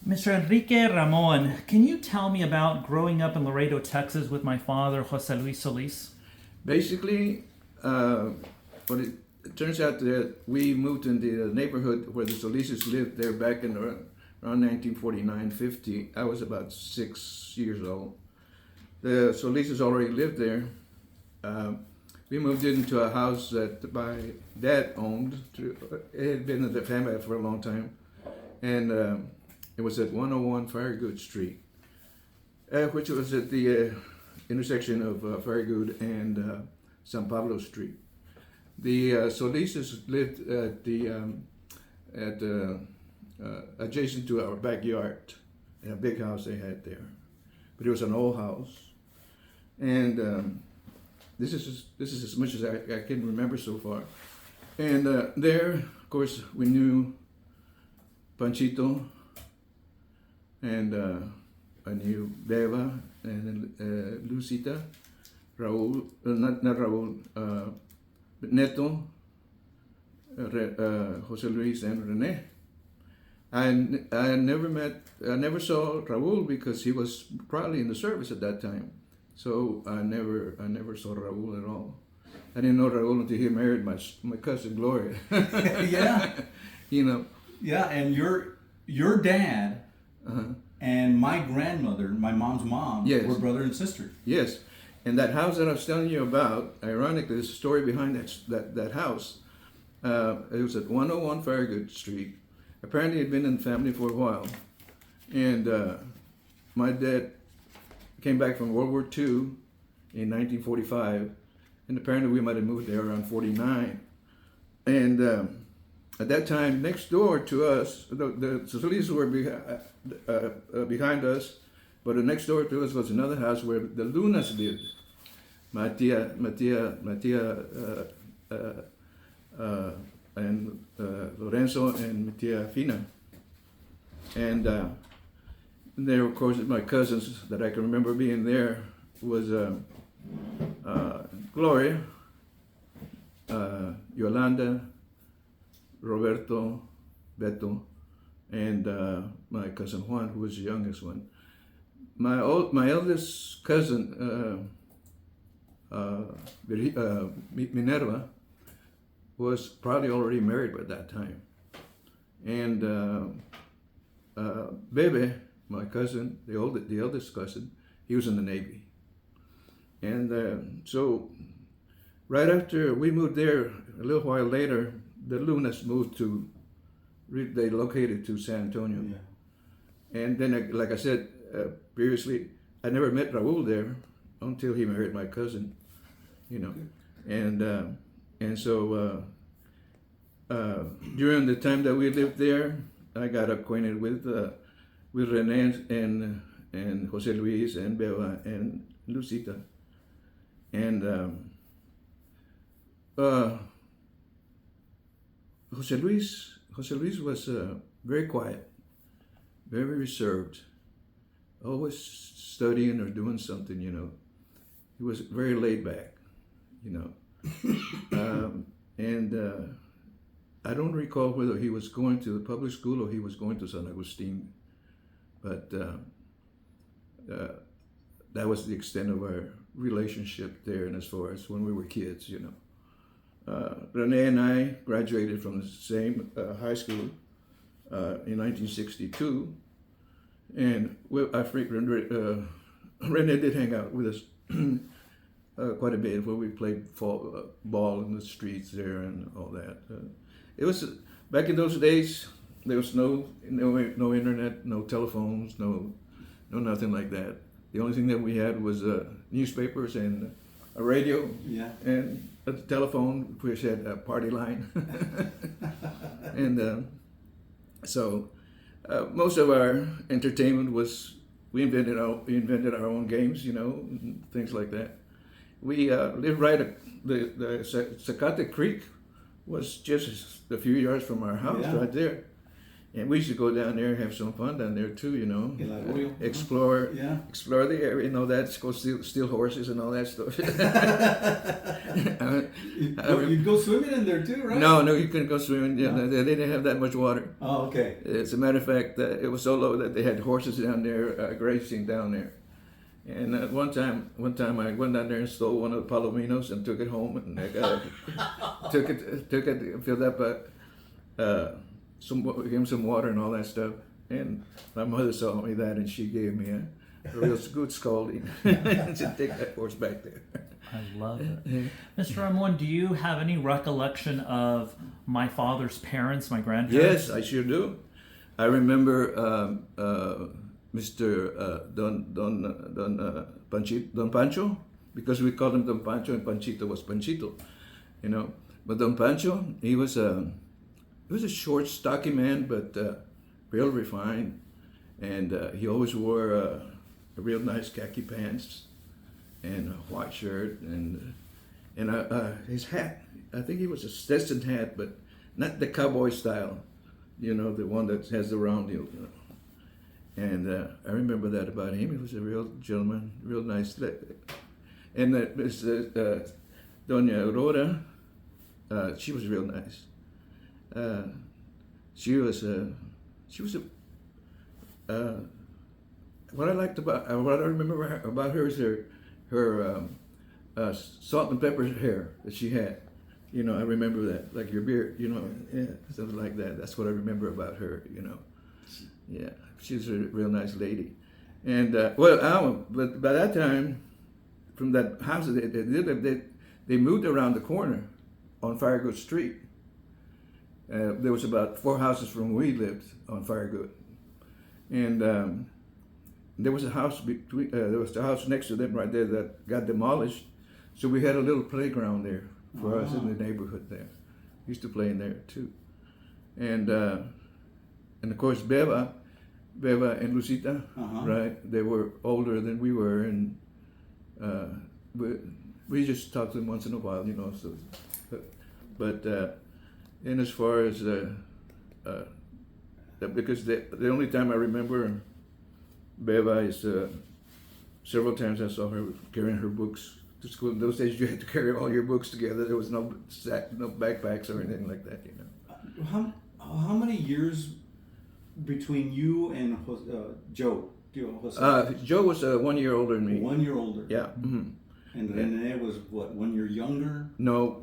Mr. Enrique Ramon, can you tell me about growing up in Laredo, Texas with my father, Jose Luis Solis? Basically, what it turns out that we moved in the neighborhood where the Solises lived there back in around 1949-50. I was about 6 years old. The Solises already lived there. We moved into a house that my dad owned. It had been in the family for a long time. And it was at 101 Firegood Street, which was at the intersection of Firegood and San Pablo Street. The Solises lived at adjacent to our backyard, in a big house they had there. But it was an old house, and this is as much as I can remember so far. And there, of course, we knew Panchito, and I knew Beba and Lucita, Raul, not Raul, but Neto, Jose Luis, and Rene. I never saw Raul because he was probably in the service at that time. So I never saw Raul at all. I didn't know Raul until he married my cousin Gloria. Yeah. You know. Yeah, and your dad Uh-huh. and my grandmother, my mom's mom, Yes. were brother and sister. Yes, and that house that I was telling you about, ironically, there's a story behind that house. It was at 101 Firegood Street. Apparently, it had been in the family for a while, and my dad came back from World War II in 1945, and apparently we might have moved there around 49. And at that time, next door to us, the Solises were behind us, but the next door to us was another house where the Lunas lived. Matia, and Lorenzo and Matia Fina. And there, of course, my cousins that I can remember being there was Gloria, Yolanda, Roberto, Beto, and my cousin Juan, who was the youngest one. My eldest cousin, Minerva, was probably already married by that time. And Bebe, my cousin, the eldest cousin, he was in the Navy. And so right after we moved there, a little while later, the Lunas moved they located to San Antonio. Yeah. And then, like I said previously, I never met Raul there until he married my cousin, you know. And so during the time that we lived there, I got acquainted with Rene and Jose Luis and Beba and Lucita. And Jose Luis was very quiet, very reserved, always studying or doing something, you know. He was very laid back, you know. And I don't recall whether he was going to the public school or he was going to San Agustin, but that was the extent of our relationship there, and as far as when we were kids, you know. Rene and I graduated from the same high school in 1962, and Rene did hang out with us quite a bit where we played ball in the streets there and all that. It was back in those days. There was no internet, no telephones, no nothing like that. The only thing that we had was newspapers and a radio. Yeah. And a telephone, which had a party line. And so most of our entertainment was we invented our own games, you know, and things like that. We lived the Zacate Creek was just a few yards from our house, Yeah. right there. And we used to go down there and have some fun down there too, you know. Explore the area, you know, that's go steal horses and all that stuff. You'd go swimming in there too, right? No, you couldn't go swimming. Yeah, they didn't have that much water. Oh, okay. As a matter of fact, it was so low that they had horses down there grazing down there. And one time I went down there and stole one of the palominos and took it home and took it, filled up gave him some water and all that stuff. And my mother saw me that, and she gave me a real good scolding. And said, "Take that horse back there." I love it. Mr. Ramon, do you have any recollection of my father's parents, my grandparents? Yes, I sure do. I remember Mr. Don Pancho, because we called him Don Pancho and Panchito was Panchito, you know. But Don Pancho, he was a short, stocky man, but real refined, and he always wore a real nice khaki pants and a white shirt and his hat. I think it was a Stetson hat, but not the cowboy style, you know, the one that has the round deal. You know. And I remember that about him. He was a real gentleman, real nice. And Miss Doña Aurora, she was real nice. She was what I liked about what I remember about her is her salt and pepper hair that she had. You know, I remember that, like your beard. You know, yeah, something like that. That's what I remember about her. You know, yeah, she was a real nice lady. And but by that time, from that house they moved around the corner on Firegood Street. There was about 4 houses from where we lived on Firegood, and there was a house between. There was the house next to them right there that got demolished. So we had a little playground there for us in the neighborhood there. Used to play in there too, and of course Beba and Lucita, right? They were older than we were, and we just talked to them once in a while, you know. So, but and as far as because the only time I remember Beba is several times I saw her carrying her books to school. In those days, you had to carry all your books together. There was no backpacks or anything like that, you know. How many years between you and Joe? Jose? Joe was 1 year older than me. 1 year older. Yeah. Mm-hmm. And Rene was what, 1 year younger? No,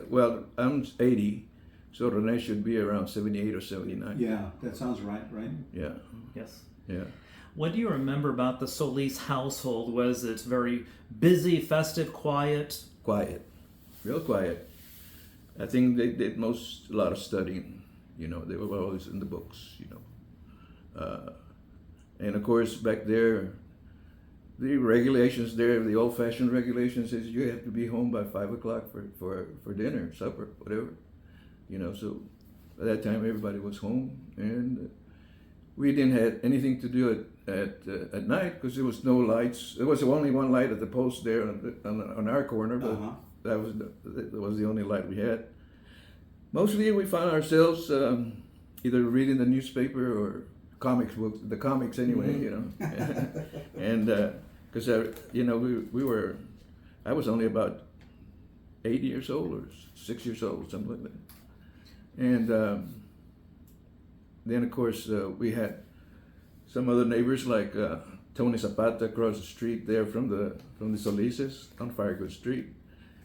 well, I'm 80, so Rene should be around 78 or 79. Yeah, that sounds right? Yeah. Yes. Yeah. What do you remember about the Solis household? Was it very busy, festive, quiet? Quiet, real quiet. I think they did a lot of studying. You know, they were always in the books. You know, and of course back there, the regulations there, the old-fashioned regulations is you have to be home by 5 o'clock for dinner, supper, whatever. You know, so by that time everybody was home, and we didn't have anything to do at night because there was no lights. There was only one light at the post there on our corner, but that was the only light we had. Mostly we found ourselves either reading the newspaper or comics books, the comics anyway, you know. And because you know I was only about 8 years old or 6 years old, something like that. And then of course we had some other neighbors like Tony Zapata across the street there from the Solises on Firegood Street.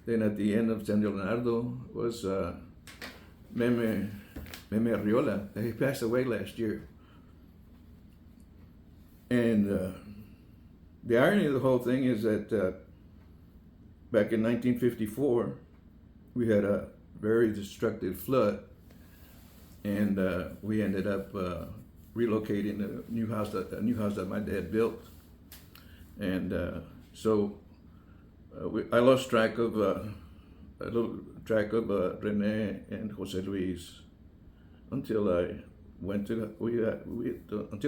Then at the end of San Leonardo was Meme Arriola. He passed away last year. And the irony of the whole thing is that back in 1954, we had a very destructive flood, and we ended up relocating a new house that my dad built, and so I lost track of Rene and Jose Luis until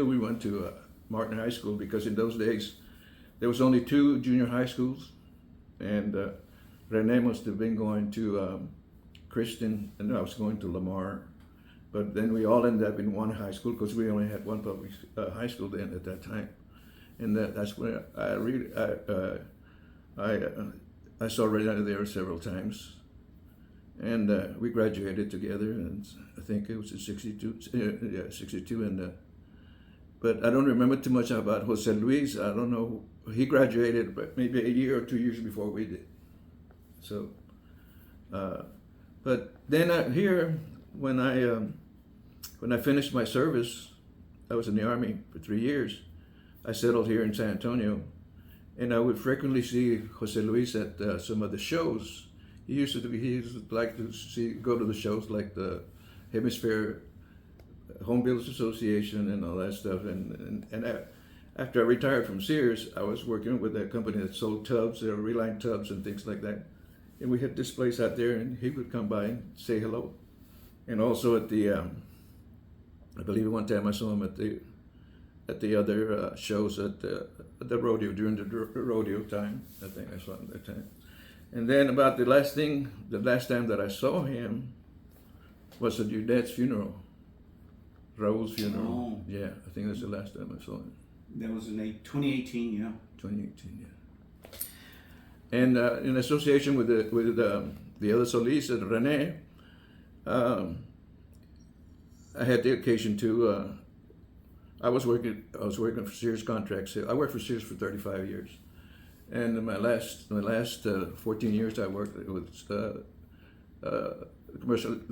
we went to Martin High School, because in those days there was only 2 junior high schools, and Rene must have been going to Christian, and I was going to Lamar. But then we all ended up in one high school because we only had one public high school then at that time, and that's when I saw Rene there several times, and we graduated together, and I think it was in '62. Yeah, '62, and but I don't remember too much about Jose Luis. I don't know. He graduated, but maybe a year or 2 years before we did. So, but then here, when I finished my service, I was in the Army for 3 years. I settled here in San Antonio, and I would frequently see Jose Luis at some of the shows. He used to like to go to the shows like the Hemisphere Home Builders Association and all that stuff. After I retired from Sears, I was working with a company that sold tubs, reline tubs and things like that. And we had this place out there, and he would come by and say hello. And also at the, I believe one time I saw him at the other shows at the rodeo, during the rodeo time. I think I saw him that time. And then about the last time that I saw him was at your dad's funeral, Raul's funeral. Oh. Yeah, I think that's the last time I saw him. That was in 2018, yeah. 2018, yeah. And in association with the other Solis and Rene, I had the occasion to. I was working for Sears Contract Sales. I worked for Sears for 35 years, and in my last 14 years I worked with the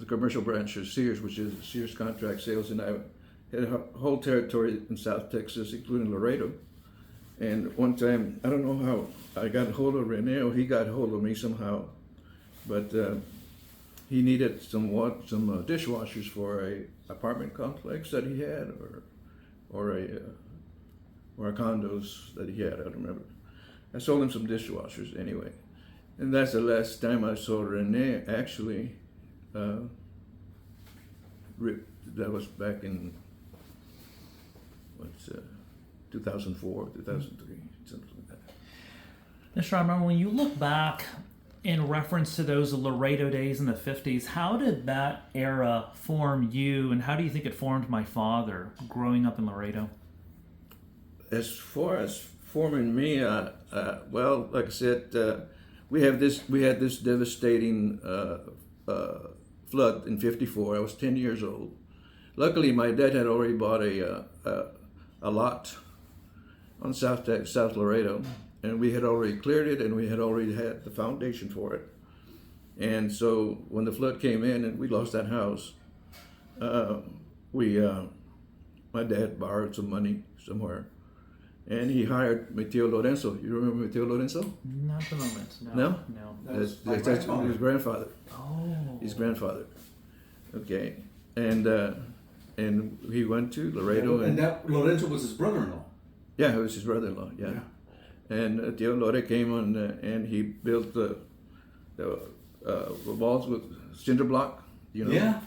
commercial branch of Sears, which is Sears Contract Sales, and I had a whole territory in South Texas, including Laredo. And one time, I don't know how I got a hold of Rene, or he got a hold of me somehow, but he needed some dishwashers for a apartment complex that he had, or condos that he had. I don't remember. I sold him some dishwashers anyway, and that's the last time I saw Rene actually. That was back in 2004, 2003, something like that. Mr. Ramon, when you look back in reference to those Laredo days in the 50s, how did that era form you, and how do you think it formed my father growing up in Laredo? As far as forming me, well, like I said, we had this devastating flood in '54. I was 10 years old. Luckily, my dad had already bought a lot on South Laredo, and we had already cleared it, and we had already had the foundation for it. And so when the flood came in and we lost that house, my dad borrowed some money somewhere, and he hired Mateo Lorenzo. You remember Mateo Lorenzo? Not at the moment. No? No. That's his grandfather. Oh. His grandfather. Okay, and he went to Laredo, And that Lorenzo was his brother-in-law. yeah, it was his brother-in-law. Yeah, and Tio Lore came on and he built the walls with cinder block. You know. Yeah.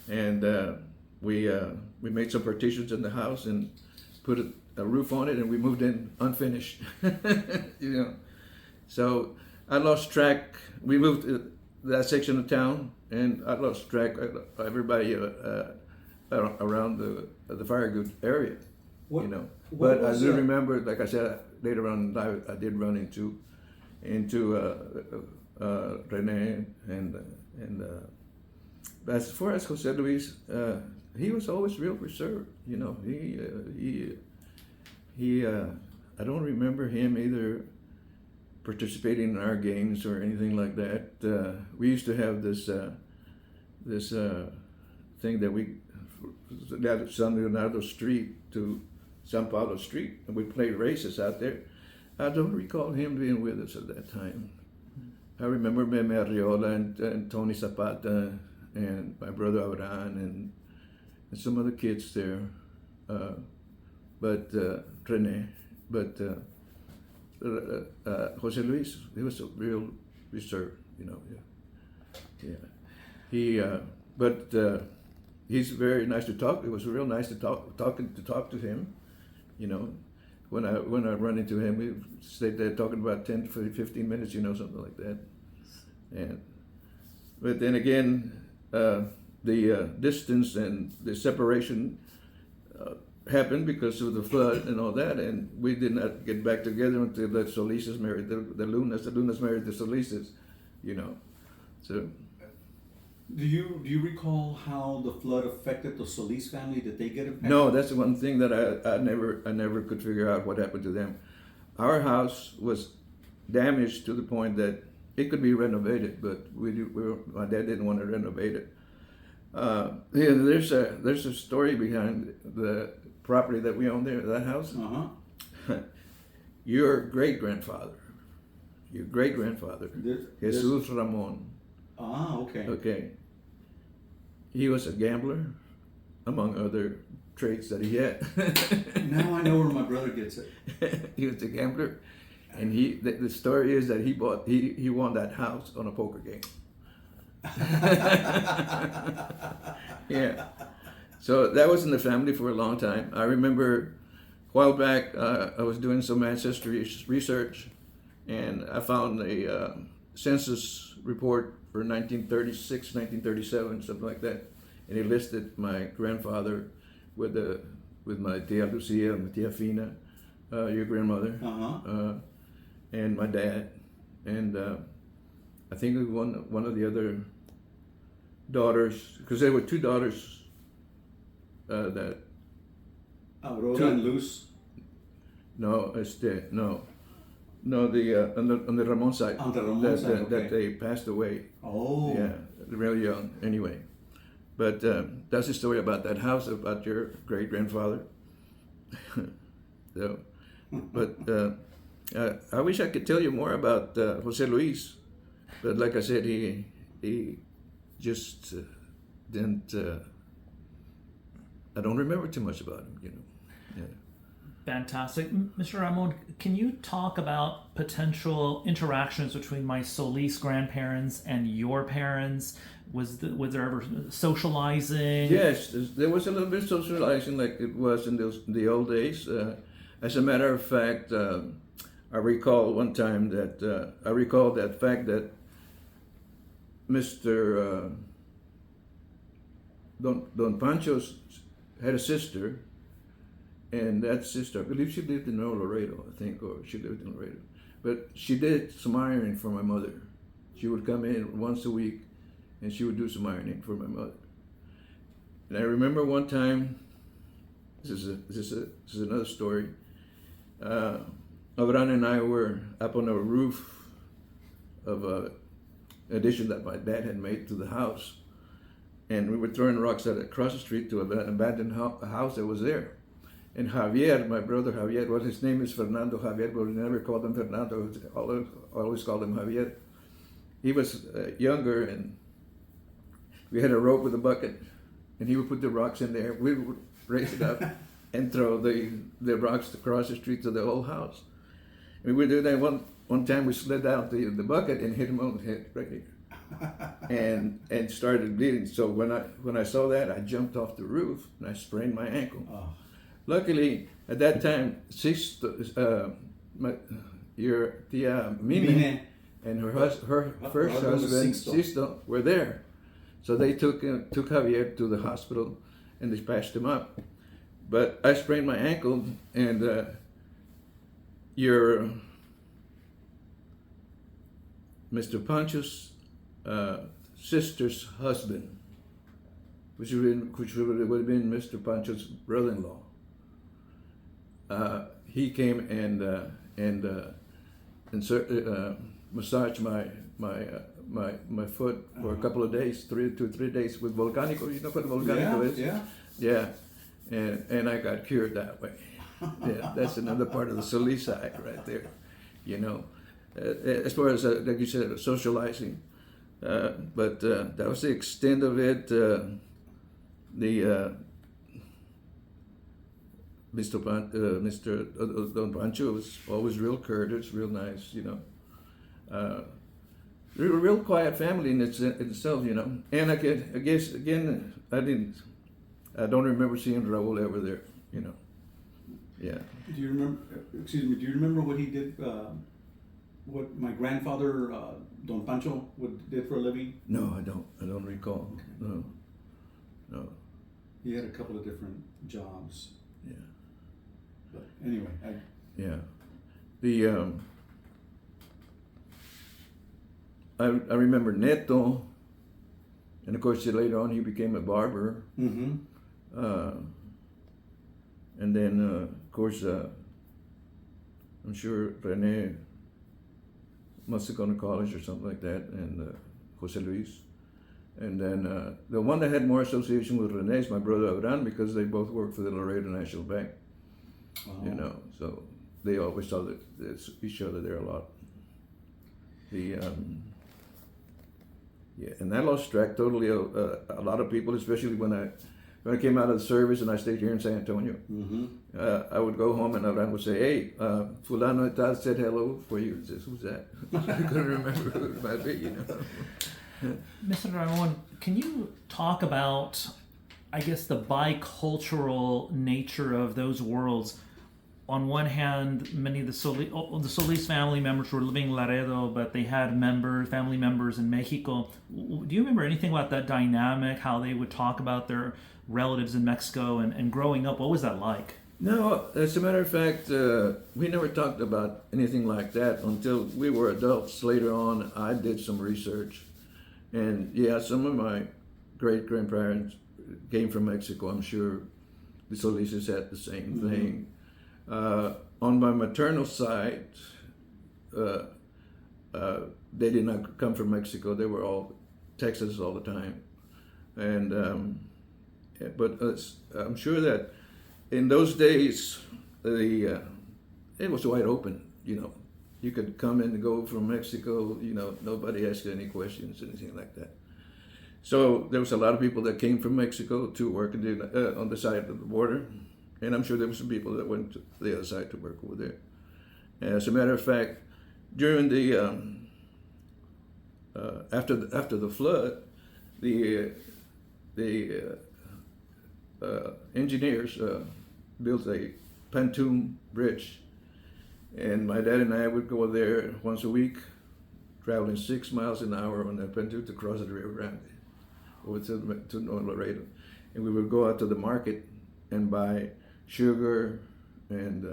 And we made some partitions in the house and put a roof on it, and we moved in unfinished. You know, so I lost track. We moved to that section of town, and I lost track of everybody around the Firegood area. What, you know, what but I was do remember, like I said, later on in life, I did run into Rene and but as far as Jose Luis, he was always real reserved. You know, he I don't remember him either participating in our games or anything like that. We used to have this thing that we got San Leonardo Street to San Paulo Street, and we played races out there. I don't recall him being with us at that time. I remember Meme Arriola and Tony Zapata and my brother Abraham and some other kids there, but Rene, but Jose Luis, he was a real reserved, you know. Yeah. But he's very nice to talk. It was real nice to talk to him, you know. When I run into him, we stayed there talking about 10 to 15 minutes, you know, something like that. But then again, the distance and the separation happened because of the flood and all that, and we did not get back together until the Solises married the Lunas. The Lunas married the Solises, you know. So Do you recall how the flood affected the Solis family? Did they get affected? No, that's the one thing that I never could figure out what happened to them. Our house was damaged to the point that it could be renovated, but my dad didn't want to renovate it. Yeah, there's a story behind the property that we own there, that house. Uh-huh. Your great grandfather, Jesus Ramon. Ah, okay. Okay, he was a gambler, among other traits that he had. Now I know where my brother gets it. He was a gambler, and the story is that he won that house on a poker game. Yeah, so that was in the family for a long time. I remember a while back I was doing some ancestry research, and I found a census report for 1936, 1937, something like that, and it listed my grandfather with my tia Lucia, my tia Fina, your grandmother, and my dad, and I think it was one of the other daughters, because there were two daughters that. Aurora and Luz. No, on the Ramon side. On the Ramon side, okay. That they passed away. Oh. Yeah, real young. Anyway, but that's the story about that house, about your great grandfather. So, but I wish I could tell you more about Jose Luis, but like I said, he just didn't. I don't remember too much about him, you know. Yeah. Fantastic. Mr. Ramon, can you talk about potential interactions between my Solis grandparents and your parents? Was there ever socializing? Yes, there was a little bit of socializing like it was in the old days. As a matter of fact, I recall one time that Mr. Don Pancho's had a sister, and that sister, I believe she lived in Laredo, I think, or she lived in Laredo. But she did some ironing for my mother. She would come in once a week, and she would do some ironing for my mother. And I remember one time, this is another story. Avran and I were up on a roof of an addition that my dad had made to the house, and we were throwing rocks across the street to an abandoned house that was there. And Javier, my brother Javier, well, his name is Fernando Javier, but we never called him Fernando, always called him Javier. He was younger, and we had a rope with a bucket, and he would put the rocks in there. We would raise it up and throw the rocks across the street to the whole house. And we would do that. One time we slid out the bucket and hit him on the head right here. and started bleeding. So when I saw that, I jumped off the roof and I sprained my ankle. Oh. Luckily, at that time, your tia Mine and her first husband Sisto were there, so they took Javier to the hospital and they patched him up. But I sprained my ankle, and your Mr. Pancho's sister's husband, which would have been Mr. Pancho's brother-in-law. He came and massaged my foot for a couple of days, 2 to 3 days with volcanico. You know what volcanico is? Yeah. And I got cured that way. Yeah, that's another part of the Solis side right there. You know, as far as like you said, socializing. But that was the extent of it. Mr. Don Pancho was always real courteous, real nice, you know. We were a real quiet family in itself, you know. And I guess again, I don't remember seeing Raul ever there, you know. Yeah. Do you remember? Excuse me. Do you remember what he did? What my grandfather Don Pancho did for a living? No, I don't. I don't recall. Okay. No. He had a couple of different jobs. Yeah. But anyway, yeah. I remember Neto And of course, later on, he became a barber. Mm-hmm. And then, of course, I'm sure Rene must have gone to college or something like that, and Jose Luis. And then the one that had more association with Rene is my brother Abraham, because they both worked for the Laredo National Bank. Oh. You know, so they always saw each other there a lot. Yeah, and I lost track totally of a lot of people, especially when I came out of the service and I stayed here in San Antonio. Mm-hmm. I would go home and Abraham would say, "Hey, Fulano de Tal said hello for you." I says, "Who's that?" I couldn't remember who it might be, you know. Mr. Ramon, can you talk about, I guess, the bicultural nature of those worlds? On one hand, many of the Solis family members were living in Laredo, but they had family members in Mexico. Do you remember anything about that dynamic, how they would talk about their relatives in Mexico and growing up? What was that like? No, as a matter of fact, we never talked about anything like that until we were adults. Later on, I did some research. And yeah, some of my great-grandparents came from Mexico. I'm sure the Solises had the same Mm-hmm. thing. On my maternal side, they did not come from Mexico. They were all Texas all the time. And but I'm sure that in those days, it was wide open. You know, you could come and go from Mexico. You know, nobody asked you any questions, anything like that. So there was a lot of people that came from Mexico to work on the side of the border. And I'm sure there were some people that went to the other side to work over there. As a matter of fact, during the after the flood, the engineers built a pontoon bridge, and my dad and I would go there once a week, traveling 6 miles an hour on that pontoon to cross the Rio Grande over to Laredo, and we would go out to the market and buy sugar and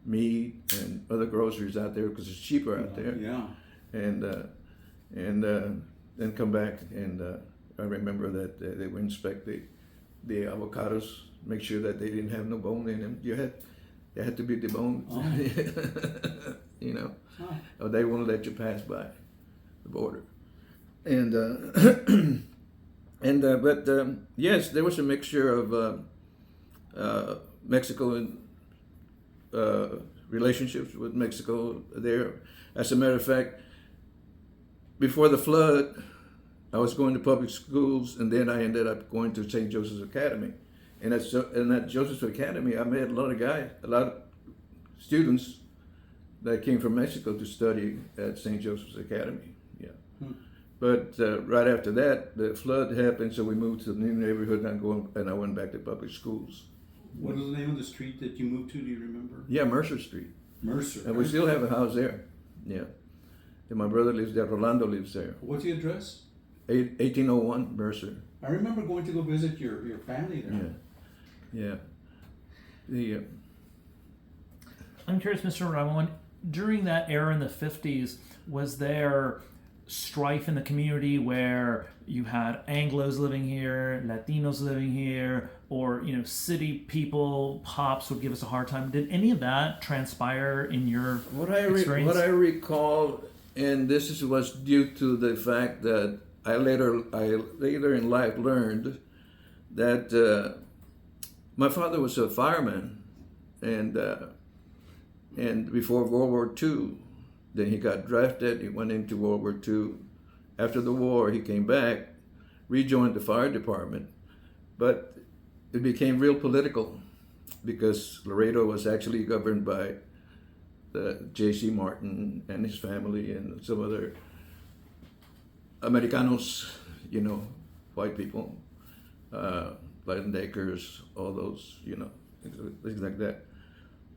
meat and other groceries out there because it's cheaper out there. Yeah. And then come back, and I remember that they would inspect the avocados, make sure that they didn't have no bone in them. They had to be deboned. Oh. You know, Oh. or they won't let you pass by the border. And but yes, there was a mixture of Mexico and relationships with Mexico there. As a matter of fact, before the flood, I was going to public schools, and then I ended up going to St. Joseph's Academy. And at Joseph's Academy, I met a lot of students that came from Mexico to study at St. Joseph's Academy. Yeah. But right after that, the flood happened, so we moved to the new neighborhood, and I went back to public schools. What is the name of the street that you moved to? Do you remember? Yeah, Mercer Street. Mercer. And we still have a house there. Yeah. And my brother lives there. Rolando lives there. What's the address? 1801 Mercer. I remember going to go visit your family there. Yeah. I'm curious, Mr. Ramon, during that era in the 50s, was there strife in the community where you had Anglos living here, Latinos living here, or city people, pops would give us a hard time? Did any of that transpire in your experience? What I recall, and this was due to the fact that I later in life learned that my father was a fireman, and before World War II, then he got drafted. He went into World War II. After the war, he came back, rejoined the fire department, but it became real political because Laredo was actually governed by J.C. Martin and his family and some other Americanos, white people, Acres, all those, things like that.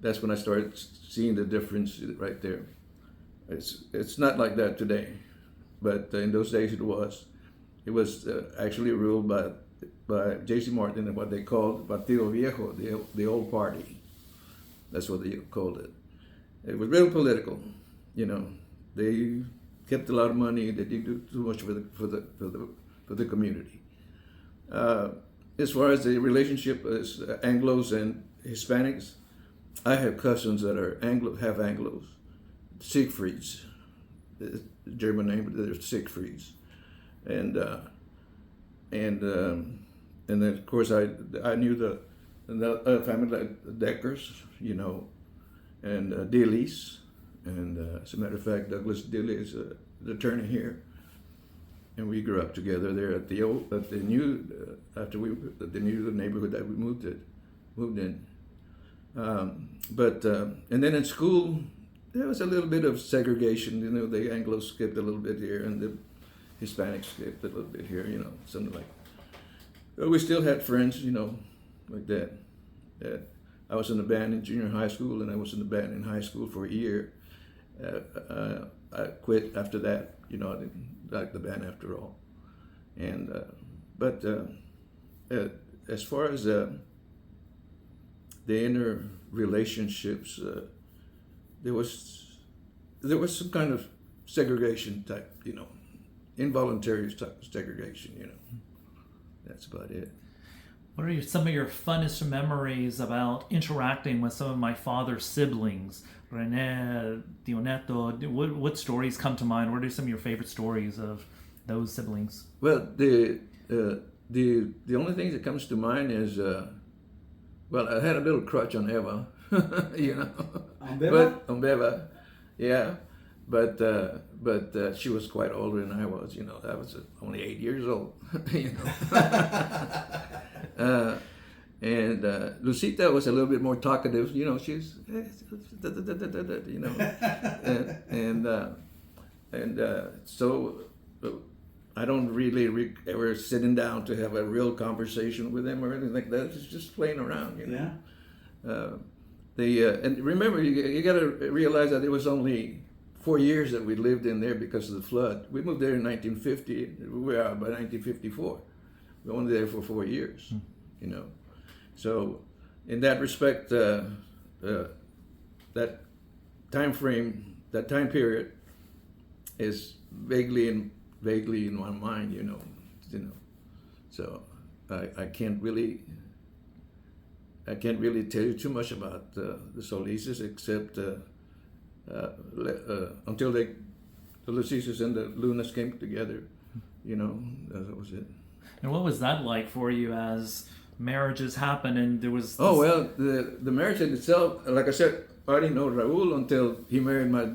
That's when I started seeing the difference right there. It's not like that today, but in those days it was. It was actually ruled by J.C. Martin and what they called Partido Viejo, the old party. That's what they called it. It was real political, They kept a lot of money. They didn't do too much for the community. As far as the relationship as Anglos and Hispanics, I have cousins that are half Anglos, Siegfrieds, the German name, but they're Siegfrieds, and then of course I knew the family like the Deckers, and Dillies, and as a matter of fact, Douglas Dilly is the attorney here, and we grew up together there at the new neighborhood that we moved in. And then in school, there was a little bit of segregation. The Anglos skipped a little bit here, and the Hispanics skipped a little bit here. Something like. But we still had friends, like that. I was in the band in junior high school, and I was in the band in high school for a year. I quit after that. I didn't like the band after all. And as far as the inner relationships, there was some kind of segregation type, involuntary type of segregation. That's about it. What are some of your funnest memories about interacting with some of my father's siblings? Rene, Dioneto, what stories come to mind? What are some of your favorite stories of those siblings? Well, the only thing that comes to mind is, I had a little crutch on Eva, On Beba? But on Beba, yeah. But she was quite older than I was. I was only 8 years old. And Lucita was a little bit more talkative. She's so I don't really ever sitting down to have a real conversation with them or anything like that. It's just playing around. Yeah. And remember, you got to realize that it was only 4 years that we lived in there because of the flood. We moved there in 1950. We were out by 1954. We were only there for 4 years, So, in that respect, that time frame, that time period, is vaguely in my mind, So, I can't really tell you too much about the Solises except. Until the Lucises and the Lunas came together, that was it. And what was that like for you as marriages happened and there was... The marriage in itself, like I said, I didn't know Raul until he married my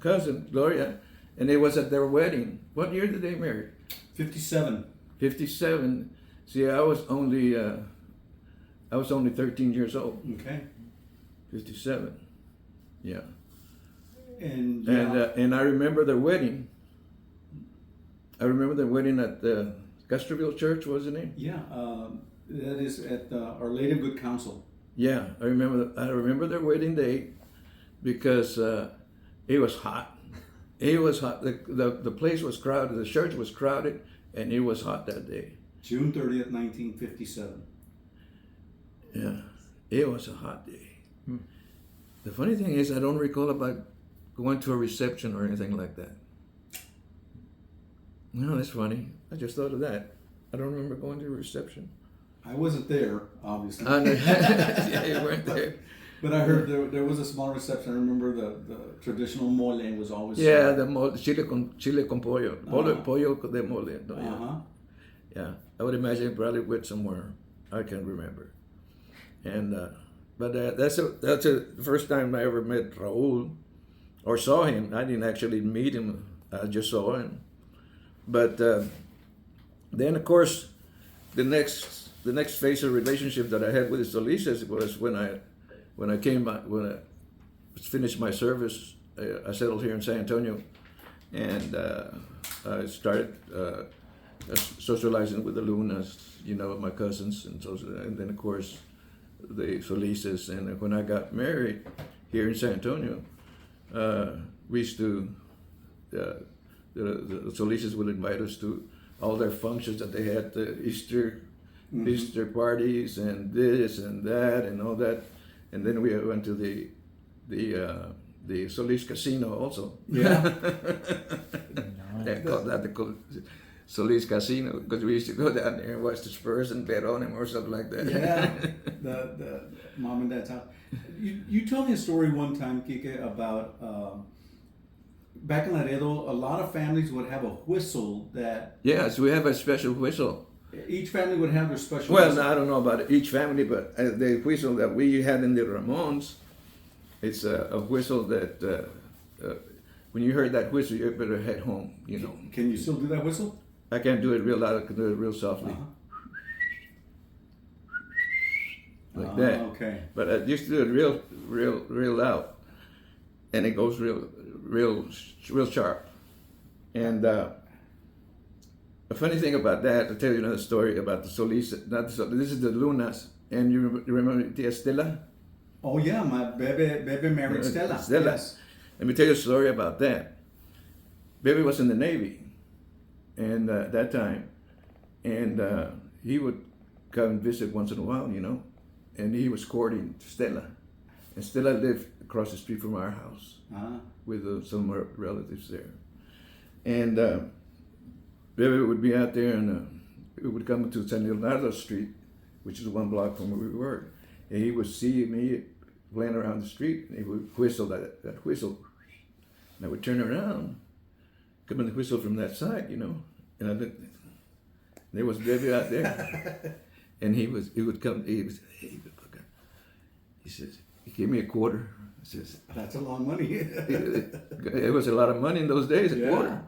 cousin, Gloria, and it was at their wedding. What year did they marry? 57. 57. See, I was only 13 years old. Okay. 57. Yeah. And I remember their wedding. I remember their wedding at the Castroville Church, wasn't it? Yeah, that is at Our Lady of Good Counsel. Yeah, I remember their wedding day because it was hot. It was hot. The place was crowded. The church was crowded, and it was hot that day. June 30th, 1957. Yeah, it was a hot day. The funny thing is, I don't recall about going to a reception or anything like that. No, that's funny. I just thought of that. I don't remember going to a reception. I wasn't there, obviously. Yeah, you weren't there. But I heard there was a small reception. I remember the traditional mole was always... Yeah, the mole, chile con pollo. Pollo de mole. No, Uh-huh. Yeah, I would imagine probably went somewhere. I can't remember. And... But that's the first time I ever met Raul or saw him. I didn't actually meet him. I just saw him. But then, of course, the next phase of relationship that I had with the Solises was when I finished my service. I settled here in San Antonio, and I started socializing with the Lunas, my cousins, and then of course. The Solises, and when I got married here in San Antonio, we used to, the Solises would invite us to all their functions that they had, the Easter parties and this and that and all that, and then we went to the Solis Casino also. Yeah. They called that Solis Casino because we used to go down there and watch the Spurs and bet on them or something like that. Yeah, the mom and dad's house. You told me a story one time, Kike, about back in Laredo, a lot of families would have a whistle that Yes, we have a special whistle. each family would have their special Well, whistle. I don't know about each family, but the whistle that we had in the Ramons, it's a whistle that when you heard that whistle, you better head home. You know, Can you still do that whistle? I can't do it real loud. I can do it real softly, like that. Okay. But I used to do it real loud, and it goes real sharp. And the funny thing about that, I'll tell you another story about the Solis. Not the Solis, this is the Lunas, and you remember Tia Stella? Oh yeah, my Bebe married Stella. Stella. Yes. Let me tell you a story about that. Baby was in the Navy, and that time, and he would come and visit once in a while, you know, and he was courting Stella, and Stella lived across the street from our house with some of our relatives there, and Baby would be out there, and we would come to San Leonardo Street, which is 1 block from where we were, and he would see me playing around the street, and he would whistle that whistle. And I would turn around, come and whistle from that side, you know. And I looked, there was Baby out there. And he would come, he was, hey, he says, he gave me a quarter. He says, That's a lot of money. it was a lot of money in those days, a quarter.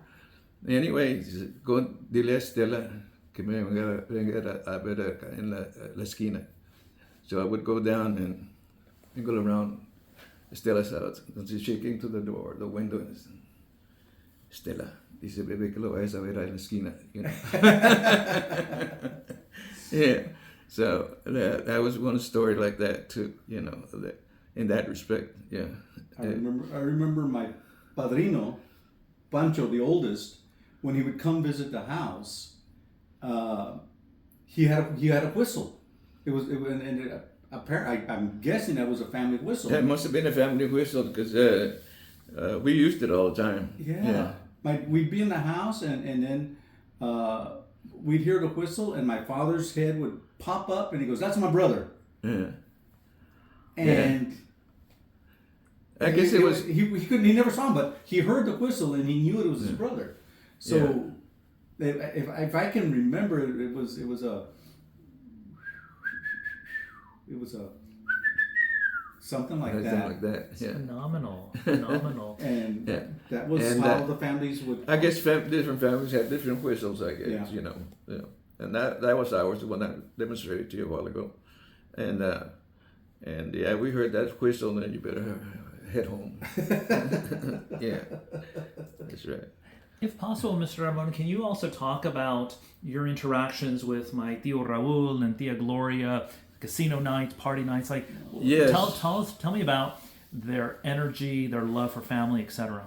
Anyway, he said, go, dile a Stella que me venga a ver acá en la esquina. So I would go down and go around Stella's house. Entonces she came to the door, the window, and said, Stella, dice, bebé, que lo vayas a ver ahí en la esquina, you know. Yeah, so that was one story like that too, you know, in that respect, yeah. I remember my padrino, Pancho, the oldest, when he would come visit the house, he had a whistle. I'm guessing that was a family whistle. That must have been a family whistle because we used it all the time. Yeah. We'd be in the house and then we'd hear the whistle and my father's head would pop up and he goes, "That's my brother." Yeah. And I guess it was. He never saw him, but he heard the whistle and he knew it was his brother. So if I can remember, it was a something like that. Something like that. Yeah. Phenomenal. And that was And, how the families would. I guess different families had different whistles. I guess Yeah. you know. Yeah. And that was ours, the one I demonstrated to you a while ago, and yeah, we heard that whistle, and then you better head home. Yeah, that's right. If possible, Mr. Ramon, can you also talk about your interactions with my Tío Raúl and Tia Gloria, casino nights, party nights? Like, Yes. tell me about their energy, their love for family, etc.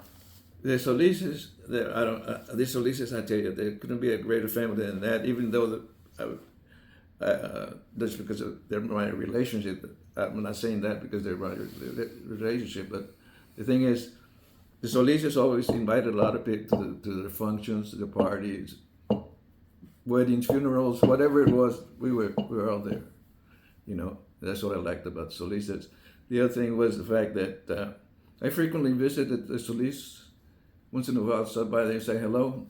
The Solises, the Solises, I tell you, there couldn't be a greater family than that. Even though that's because of my relationship. I'm not saying that because they're my relationship, but the thing is, the Solises always invited a lot of people to their functions, to the parties, weddings, funerals, whatever it was. We were all there. You know, that's what I liked about the Solises. The other thing was the fact that I frequently visited the Solis. Once in a while, I'd stop by there and say hello.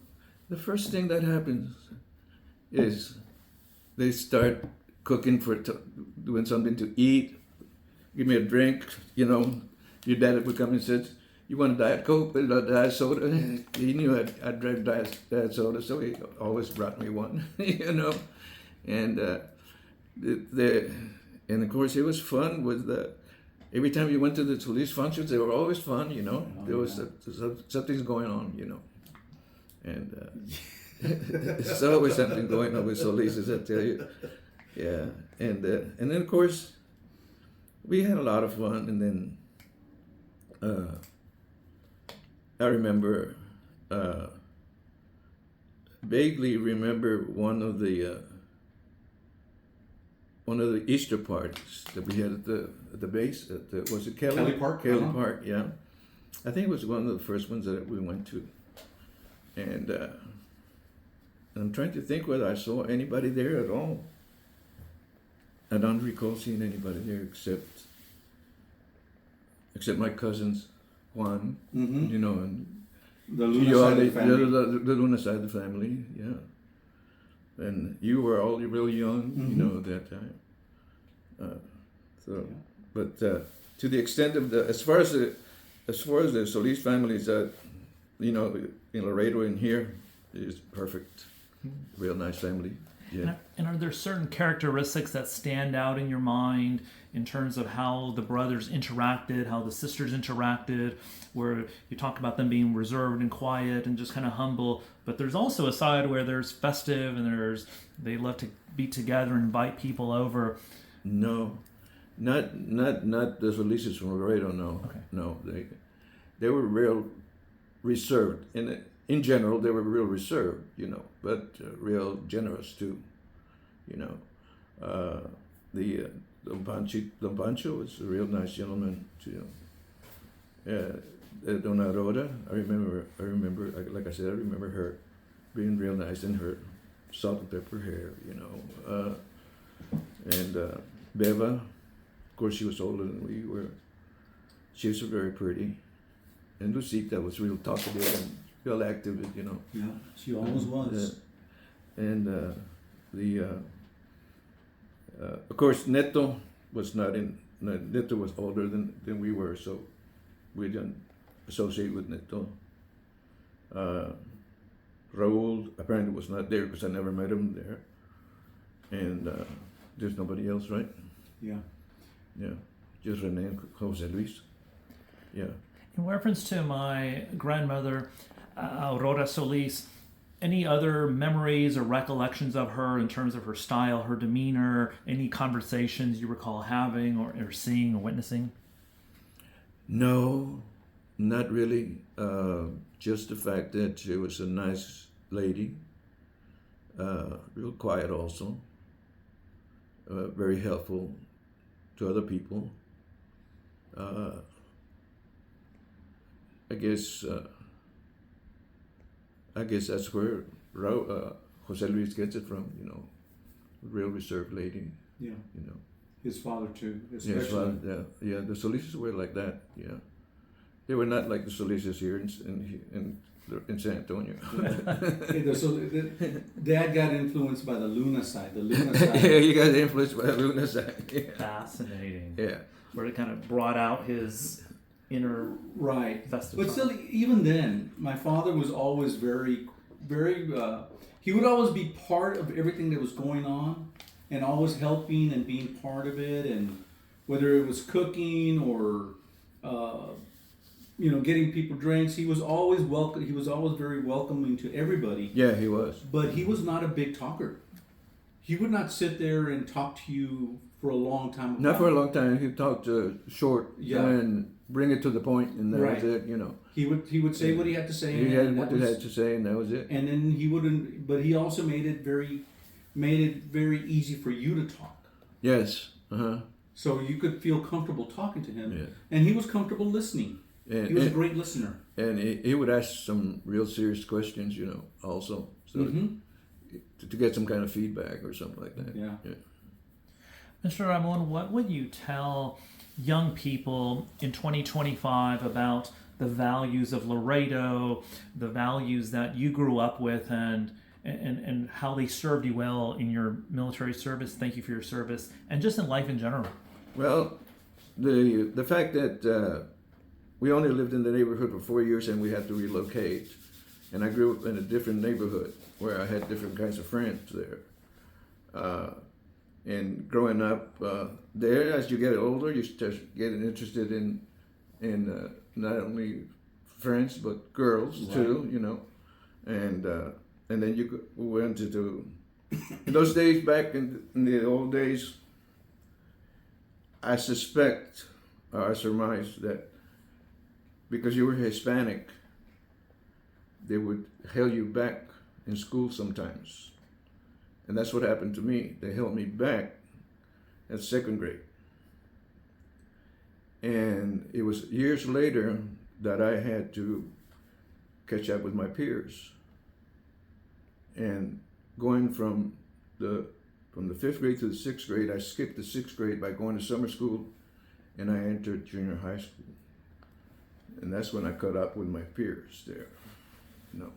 The first thing that happens is they start cooking doing something to eat. Give me a drink, you know. Your dad would come and said, "You want a Diet Coke, a Diet Soda?" He knew I'd drink Diet Soda, so he always brought me one, you know. And and of course, it was fun with every time you went to the Solis functions, they were always fun, you know. There was something's going on, you know. And there's always something going on with Solis, I tell you. Yeah. And then, of course, we had a lot of fun. And then I remember, vaguely remember one of the Easter parties that we had at the base was it Kelly Park? Kelly Park, yeah. I think it was one of the first ones that we went to, and I'm trying to think whether I saw anybody there at all. I don't recall seeing anybody there except my cousins, Juan, Mm-hmm. you know, and The Luna side of the family. the Luna side of the family, yeah. And you were all real young, you know, at that time. But to the extent of as far as the Solis family is, you know, in Laredo and here is perfect, real nice family. Yeah. And are there certain characteristics that stand out in your mind in terms of how the brothers interacted, how the sisters interacted, where you talk about them being reserved and quiet and just kind of humble, but there's also a side where there's festive and they love to be together and invite people over. No, not the Solises from Laredo. No, Okay. no, they were real reserved. In general, they were real reserved, you know, but real generous too, you know. Don Pancho was a real nice gentleman too. Dona Aurora, I remember, like I said, I remember her being real nice in her salt and pepper hair, you know. And Beva, of course, she was older than we were. She was very pretty. And Lucita was real talkative and real active, you know. Yeah, she always was. And of course, Neto was Neto was older than we were, so we didn't associate with Neto. Raul apparently was not there because I never met him there. And there's nobody else, right? Yeah. Yeah, just Rene and Jose Luis. Yeah. In reference to my grandmother, Aurora Solis, any other memories or recollections of her in terms of her style, her demeanor, any conversations you recall having or seeing or witnessing? No, not really. Just the fact that she was a nice lady, real quiet also, very helpful to other people. I guess that's where Jose Luis gets it from, you know, real reserved lady, Yeah. you know. His father too, Yes, especially. well, yeah, the Solises were like that, yeah. They were not like the Solises here in San Antonio. Okay, so Dad got influenced by the Luna side. The Luna side. Yeah, you got influenced by the Luna side. Yeah. Fascinating. Yeah. Where it kind of brought out his inner Right. festive But still, even then, my father was always very, very, he would always be part of everything that was going on and always helping and being part of it. And whether it was cooking or, you know, getting people drinks, he was always welcome. He was always very welcoming to everybody. Yeah, he was. But he was not a big talker. He would not sit there and talk to you for a long time. Not for a long time. He talked short Yeah. and bring it to the point, and that Right. was it, you know. He would say what he had to say. He had and what that he was- had to say, and that was it. And then he wouldn't. But he also made it very easy for you to talk, Yes. Uh-huh. so you could feel comfortable talking to him, Yeah. and he was comfortable listening. And, He was a and, great listener. and he would ask some real serious questions, you know, also. So Mm-hmm. to get some kind of feedback or something like that. Yeah. Mr. Ramon, what would you tell young people in 2025 about the values of Laredo, the values that you grew up with, and how they served you well in your military service? Thank you for your service, and just in life in general. Well, the fact that we only lived in the neighborhood for 4 years and we had to relocate, and I grew up in a different neighborhood where I had different kinds of friends there. And growing up there, as you get older, you start getting interested in not only friends but girls too, you know, and then we went to in those days back in the old days. I suspect or I surmise that because you were Hispanic, they would held you back in school sometimes. And that's what happened to me. They held me back at second grade. And it was years later that I had to catch up with my peers. and going from the 5th grade to the 6th grade, I skipped the 6th grade by going to summer school, and I entered junior high school. And that's when I caught up with my peers there. No,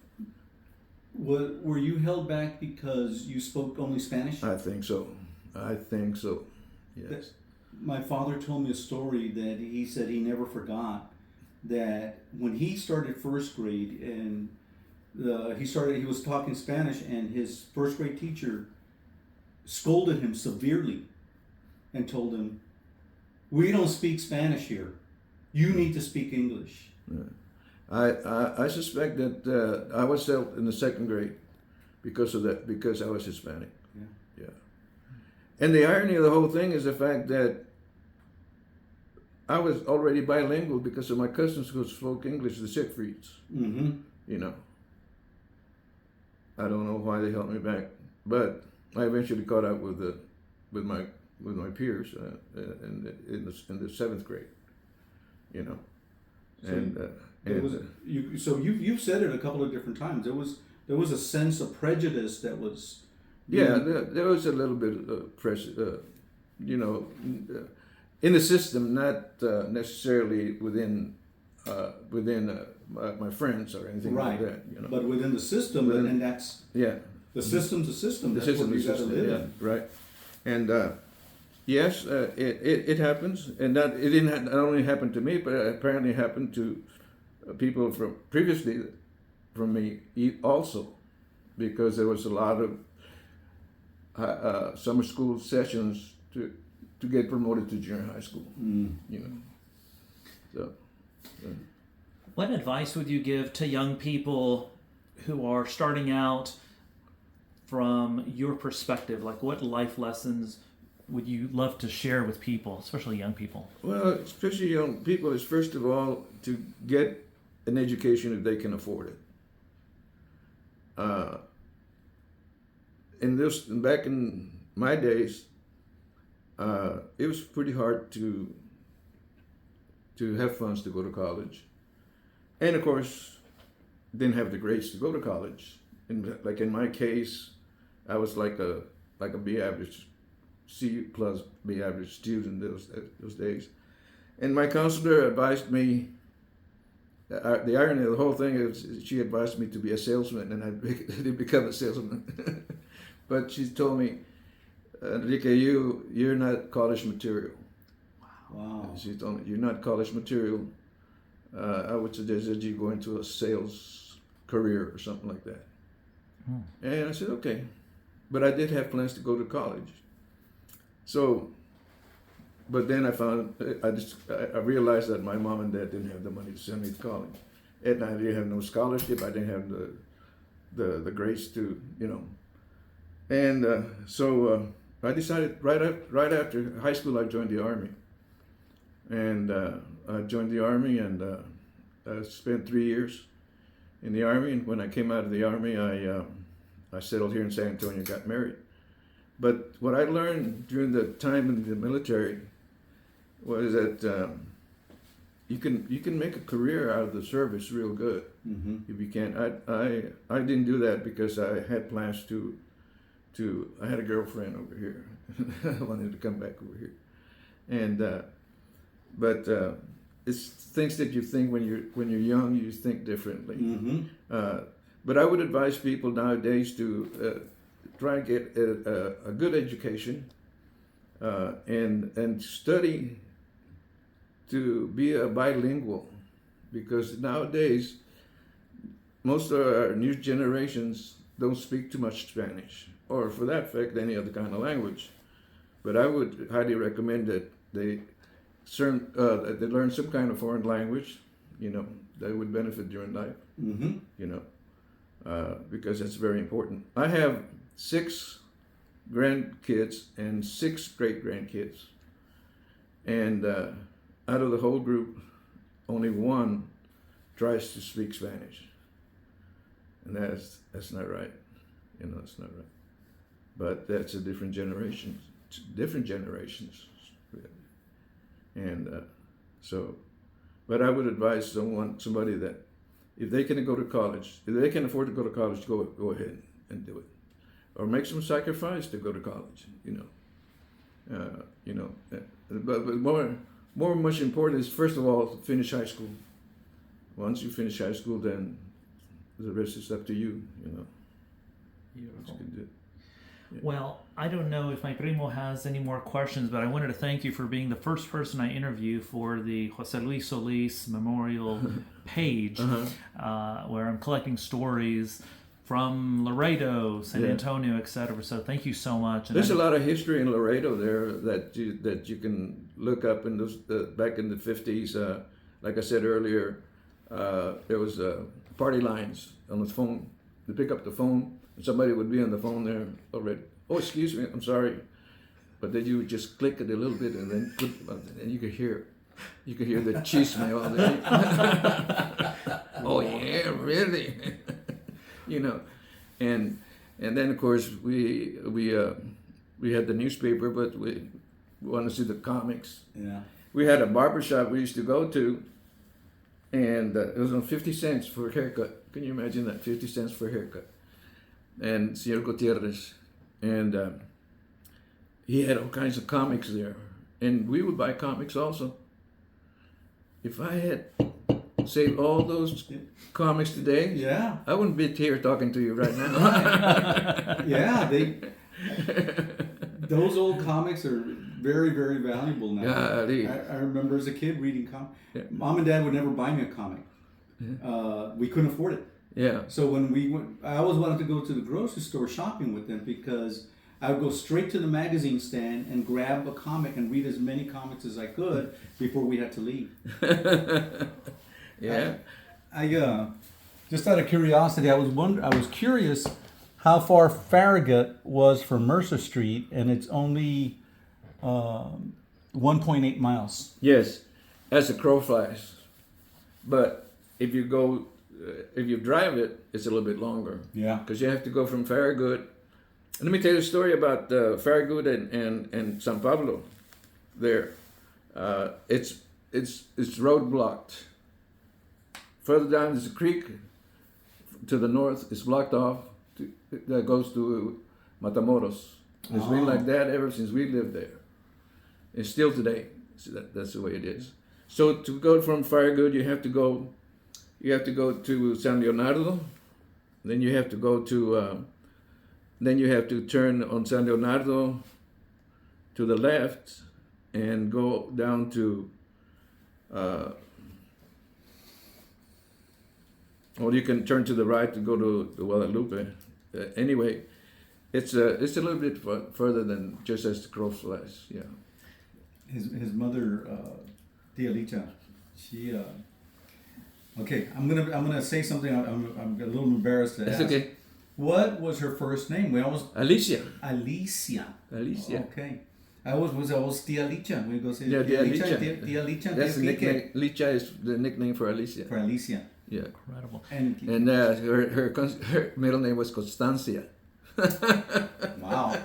Were you held back because you spoke only Spanish? I think so. I think so. Yes. My father told me a story that he said he never forgot, that when he started first grade and he was talking Spanish, and his first grade teacher scolded him severely and told him, "We don't speak Spanish here. You need to speak English." Yeah. I suspect that I was out in the 2nd grade because of that, because I was Hispanic. Yeah. Yeah. And the irony of the whole thing is the fact that I was already bilingual because of my cousins who spoke English, the Siegfrieds. Mm-hmm. You know. I don't know why they held me back, but I eventually caught up with my peers in the 7th grade. You know. So you've said it a couple of different times. There was a sense of prejudice that was. There was a little bit of pressure, in the system, not necessarily within my friends or anything like that. You know, but within the system, and that's the system's a system. The that's system what you is got to live in. right. And yes, it happens, and that it didn't not only happen to me, but it apparently happened to people from previously from me also, because there was a lot of summer school sessions to get promoted to junior high school. You know, so. What advice would you give to young people who are starting out from your perspective? Like, what life lessons would you love to share with people, especially young people? Well, especially young people, is first of all to get an education if they can afford it. Back in my days, it was pretty hard to have funds to go to college, and of course, didn't have the grades to go to college. And like in my case, I was like a B average, C plus B average student those days, and my counselor advised me. The irony of the whole thing is she advised me to be a salesman, and I did become a salesman. But she told me, Enrique, you're not college material. Wow. She told me, you're not college material. I would suggest that you go into a sales career or something like that. And I said, okay. But I did have plans to go to college. So, but then I found, I realized that my mom and dad didn't have the money to send me to college. And I didn't have no scholarship. I didn't have the grades to, And so I decided right after high school, I joined the Army. And I joined the Army, and I spent 3 years in the Army. And when I came out of the Army, I settled here in San Antonio, got married. But what I learned during the time in the military was that you can make a career out of the service real good. Mm-hmm. If you can. I didn't do that because I had plans to I had a girlfriend over here. I wanted to come back over here, and but it's things that you think when you're young, you think differently. Mm-hmm. But I would advise people nowadays to try and get a good education and study to be a bilingual, because nowadays most of our new generations don't speak too much Spanish, or for that fact any other kind of language. But I would highly recommend that they learn some kind of foreign language, that would benefit during life. Mm-hmm. Because that's very important. I have 6 grandkids and 6 great-grandkids. And out of the whole group, only one tries to speak Spanish. And that's not right. That's not right. But that's a different generation. Different generations. And but I would advise somebody that if they can go to college, if they can afford to go to college, go ahead. and do it, or make some sacrifice to go to college. But much important is, first of all, to finish high school. Once you finish high school, then the rest is up to you. Beautiful. What you can do. Yeah. Well, I don't know if my primo has any more questions, but I wanted to thank you for being the first person I interview for the Jose Luis Solis Memorial page, where I'm collecting stories from Laredo, San Antonio, etc. So thank you so much. And There's a lot of history in Laredo there that you can look up in those back in the 50s. Like I said earlier, there was party lines on the phone. You pick up the phone, and somebody would be on the phone there already. Oh, excuse me, I'm sorry, but then you would just click it a little bit, and then you could hear the chisme all day. Oh yeah, really? And then of course we had the newspaper, but we wanted to see the comics. Yeah. We had a barbershop we used to go to, and it was on 50 cents for a haircut. Can you imagine that? 50 cents for a haircut. And Señor Gutierrez, and he had all kinds of comics there, and we would buy comics also. If I had saved all those comics today, I wouldn't be here talking to you right now. Those old comics are very, very valuable now. Yeah, I remember as a kid reading comics. Yeah. Mom and Dad would never buy me a comic. We couldn't afford it. Yeah. So when we went, I always wanted to go to the grocery store shopping with them, because I would go straight to the magazine stand and grab a comic and read as many comics as I could before we had to leave. Yeah. I just out of curiosity, I was curious how far Farragut was from Mercer Street, and it's only 1.8 miles. Yes, as a crow flies. But if you drive it, it's a little bit longer. Yeah. Because you have to go from Farragut. Let me tell you a story about Farragut and San Pablo. There, it's road blocked. Further down there's a creek. To the north, it's blocked off. That goes to Matamoros. It's been like that ever since we lived there. And still today, so that's the way it is. So to go from Farragut, you have to go to San Leonardo. Then you have to go to. Then you have to turn on San Leonardo to the left and go down to. Or you can turn to the right to go to Guadalupe. Anyway, it's a little bit further than just as the crow flies. Yeah. His mother, Tia Licha, she. Okay, I'm gonna say something. I'm a little embarrassed to ask. That's okay. What was her first name? Alicia. Alicia. Okay. I was Tia Licha. We go say Tia Licha. Tia Licha. That's the nickname. Licha is the nickname for Alicia. For Alicia. Yeah. Incredible. And her middle name was Constancia. Wow.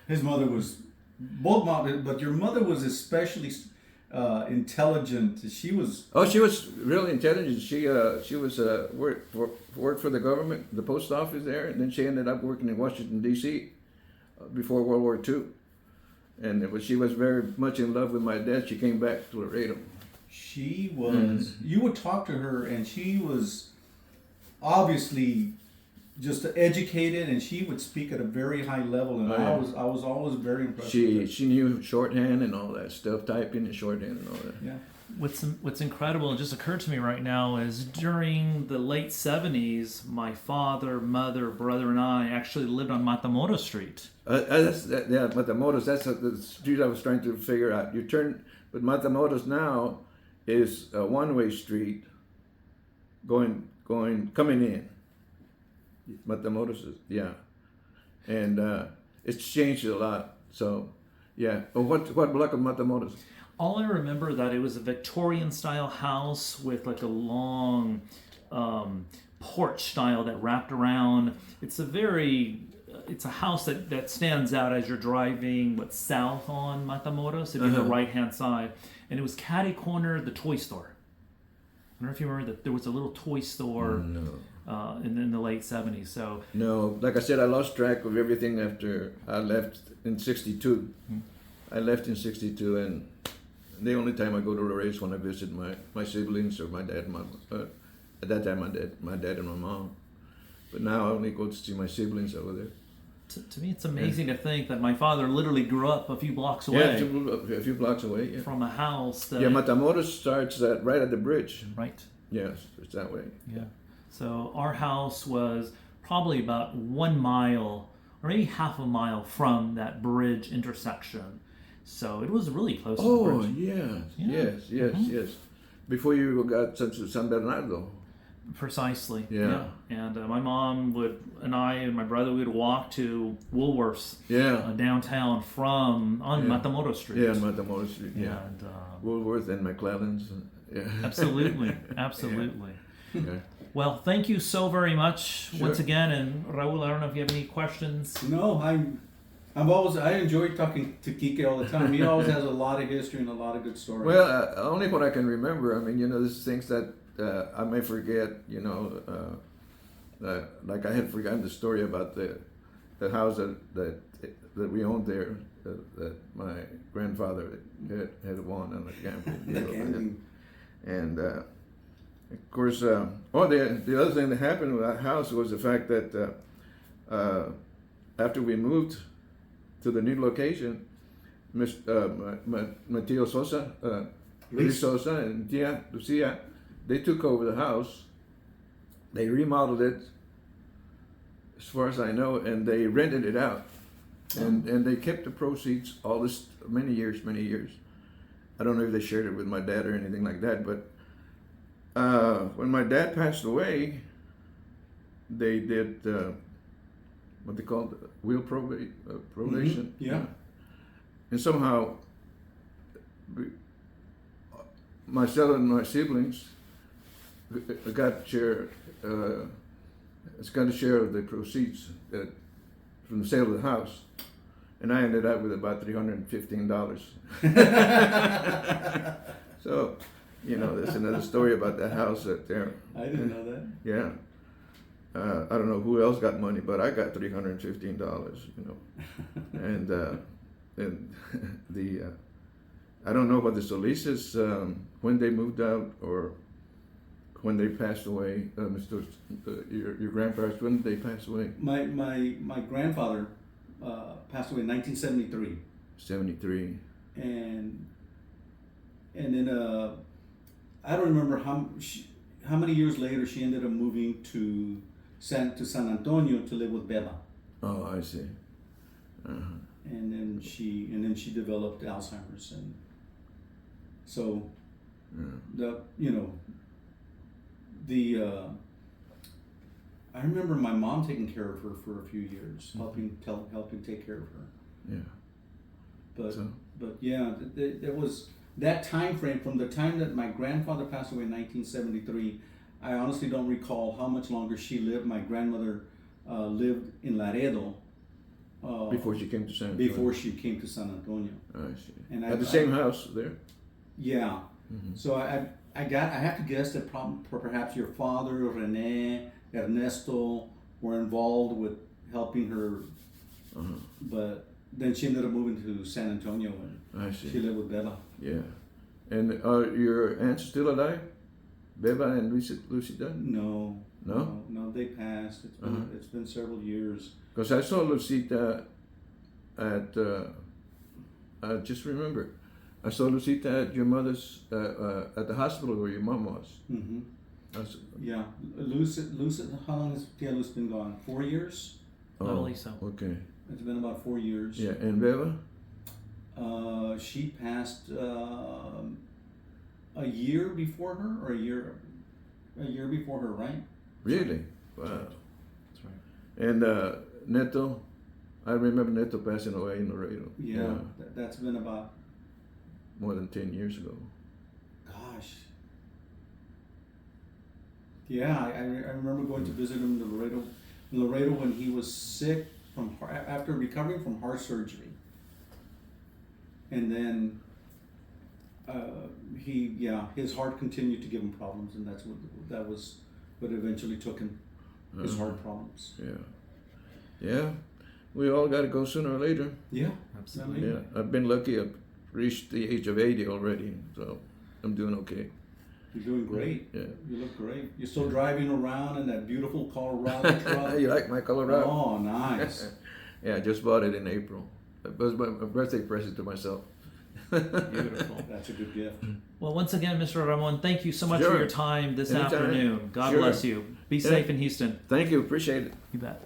His mother was both mom, but your mother was especially intelligent. She was. Oh, she was really intelligent. She was worked for the government, the post office there, and then she ended up working in Washington D.C. Before World War II, and she was very much in love with my dad. She came back to Laredo. She was. You would talk to her, and she was obviously just educated, and she would speak at a very high level. And I was always very impressed. She knew shorthand and all that stuff, typing and shorthand and all that. Yeah. What's incredible, and just occurred to me right now, is during the late 70s, my father, mother, brother, and I actually lived on Matamoros Street. Matamoros. That's the street I was trying to figure out. You turn, but Matamoros now is a one-way street coming in. Matamoros is, yeah. And it's changed a lot. So, yeah. Oh, what block of Matamoros? All I remember that it was a Victorian-style house with like a long porch style that wrapped around. It's a house that stands out as you're driving south on Matamoros, if you're on the right-hand side. And it was catty corner the toy store. don't know if you remember that there was a little toy store No. in the late 70s. So No, like I said, I lost track of everything after I left in '62. I left in '62, and the only time I go to Laredo is when I visit my siblings or my dad and at that time my dad and my mom. But now I only go to see my siblings over there. to me, it's amazing to think that my father literally grew up a few blocks away Yeah, a few blocks away. Yeah. from a house that. Yeah, Matamoros starts right at the bridge. Right. Yes, it's that way. Yeah. So our house was probably about 1 mile or maybe half a mile from that bridge intersection. So it was really close to the Oh, bridge. yeah. Yes. Before you got to San Bernardo. Precisely. Yeah. And my mom and I and my brother would walk to Woolworths downtown from on Matamoros Street. Yeah, on Matamoros Street. Yeah. And, Woolworth and McClellan's. Yeah. absolutely. Okay. Well, thank you so very much Sure. once again. And Raul, I don't know if you have any questions. No, I enjoy talking to Kike all the time. He always has a lot of history and a lot of good stories. Well, only what I can remember. I mean, there's things that I may forget. Like I had forgotten the story about the house that we owned there that my grandfather had won on the gambling. And of course, the other thing that happened with that house was the fact that after we moved to the new location, Mateo Sosa, Luis Sosa, and Tia Lucia, they took over the house. They remodeled it, as far as I know, and they rented it out, and they kept the proceeds all this many years. I don't know if they shared it with my dad or anything like that, but when my dad passed away, they did what they called will probation. Mm-hmm. Yeah. And somehow, myself and my siblings got a share of the proceeds from the sale of the house, and I ended up with about $315. So, there's another story about that house up there. I didn't know that. Yeah. I don't know who else got money, but I got $315. And the I don't know what the Solises when they moved out or when they passed away. Your grandparents, when did they pass away? My grandfather passed away in 1973. 73. And then I don't remember how many years later she ended up moving to San Antonio to live with Beba. Oh, I see. Uh-huh. And then she developed Alzheimer's, and so I remember my mom taking care of her for a few years, helping take care of her. Yeah. But yeah, there was that time frame from the time that my grandfather passed away in 1973. I honestly don't recall how much longer she lived. My grandmother lived in Laredo. Before she came to San Antonio. Before she came to San Antonio. I see. And at the same house there? Yeah. Mm-hmm. So I have to guess that perhaps your father, Rene, Ernesto were involved with helping her. Uh-huh. But then she ended up moving to San Antonio and I see. she lived with Beba. Yeah. And are your aunts still alive? Beba and Lucida? No. No? No, they passed. It's been several years. Because I saw Lucita at, I just remember, I saw Lucita at your mother's, at the hospital where your mom was. Mm-hmm. Yeah. Lucid, how long has Tia Luz been gone? 4 years? I believe so. Okay. It's been about 4 years. Yeah, and Beba? She passed a year before her, or a year before her, right? Really? Wow. That's right. And Neto, I remember Neto passing away in Laredo. Yeah. That's been about more than 10 years ago. Gosh. Yeah, I remember going to visit him in Laredo when he was sick after recovering from heart surgery. And then his heart continued to give him problems, and that was what eventually took him, his heart problems. Yeah. We all got to go sooner or later. Yeah, Absolutely. Yeah, I've been lucky. I've reached the age of 80 already, so I'm doing okay. You're doing great. Yeah. You look great. You're still driving around in that beautiful Colorado truck. You like my Colorado? Oh, nice. Yeah, I just bought it in April. It was my birthday present to myself. Beautiful. That's a good gift. Well, once again, Mr. Ramon, thank you so much Sure. for your time this Anytime. afternoon. God Sure. bless you. Be safe in Houston. Thank you. Appreciate it. You bet.